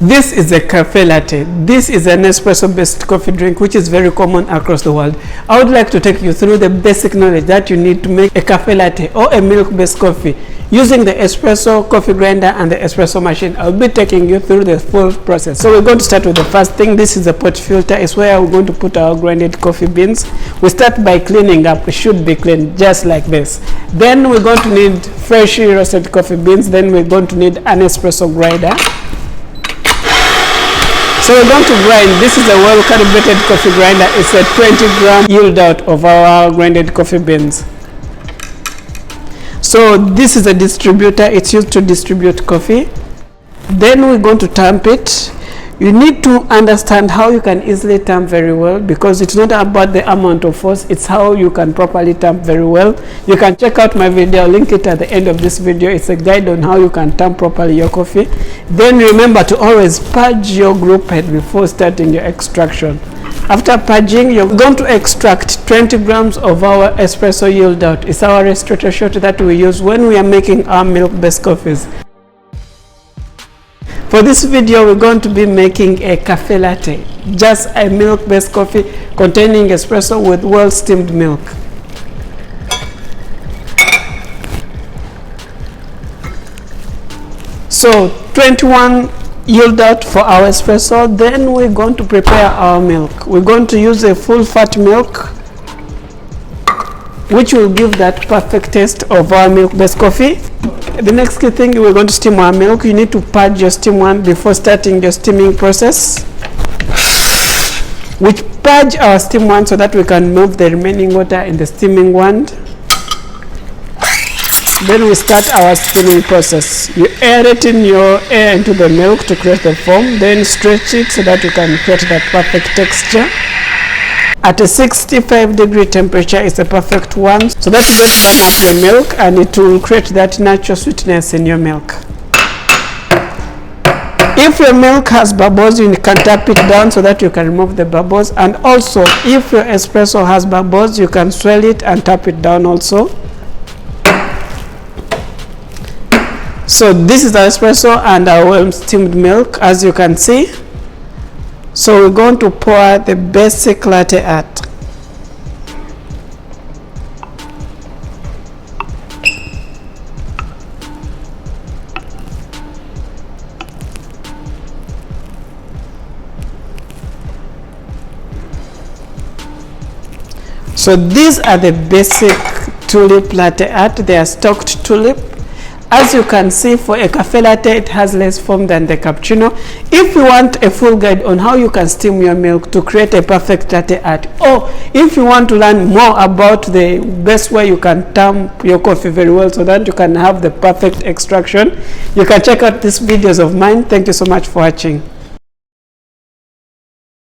This is a cafe latte. This is an espresso based coffee drink which is very common across the world. I would like to take you through the basic knowledge that you need to make a cafe latte or a milk based coffee using the espresso coffee grinder and the espresso machine. I'll be taking you through the full process. So we're going to start with the first thing. This is a pot filter. It's where we're going to put our grinded coffee beans. We start by cleaning up. It should be cleaned just like this. Then we're going to need freshly roasted coffee beans. Then we're going to need an espresso grinder. So we're going to grind. This is a well calibrated coffee grinder. It's a 20-gram yield out of our grinded coffee beans. So this is a distributor. It's used to distribute coffee. Then we're going to tamp it. You need to understand how you can easily tamp very well, because it's not about the amount of force, it's how you can properly tamp very well. You can check out my video, I'll link it at the end of this video. It's a guide on how you can tamp properly your coffee. Then remember to always purge your group head before starting your extraction. After purging, you're going to extract 20 grams of our espresso yield out. It's our restorator shot that we use when we are making our milk-based coffees. For this video, we're going to be making a cafe latte, just a milk-based coffee containing espresso with well-steamed milk. So 21 yield out for our espresso. Then we're going to prepare our milk. We're going to use a full-fat milk, which will give that perfect taste of our milk-based coffee. The next key thing, we're going to steam our milk. You need to purge your steam wand before starting your steaming process. We purge our steam wand so that we can move the remaining water in the steaming wand. Then we start our steaming process. You aerate in your air into the milk to create the foam, then stretch it so that you can create that perfect texture. At a 65-degree temperature is the perfect one, so that you don't burn up your milk and it will create that natural sweetness in your milk. If your milk has bubbles, you can tap it down so that you can remove the bubbles. And also, if your espresso has bubbles, you can swirl it and tap it down also. So this is our espresso and our well steamed milk, as you can see. So we're going to pour the basic latte art. So these are the basic tulip latte art. They are stocked tulip. As you can see, for a cafe latte, it has less foam than the cappuccino. If you want a full guide on how you can steam your milk to create a perfect latte art, or if you want to learn more about the best way you can tamp your coffee very well so that you can have the perfect extraction, you can check out these videos of mine. Thank you so much for watching.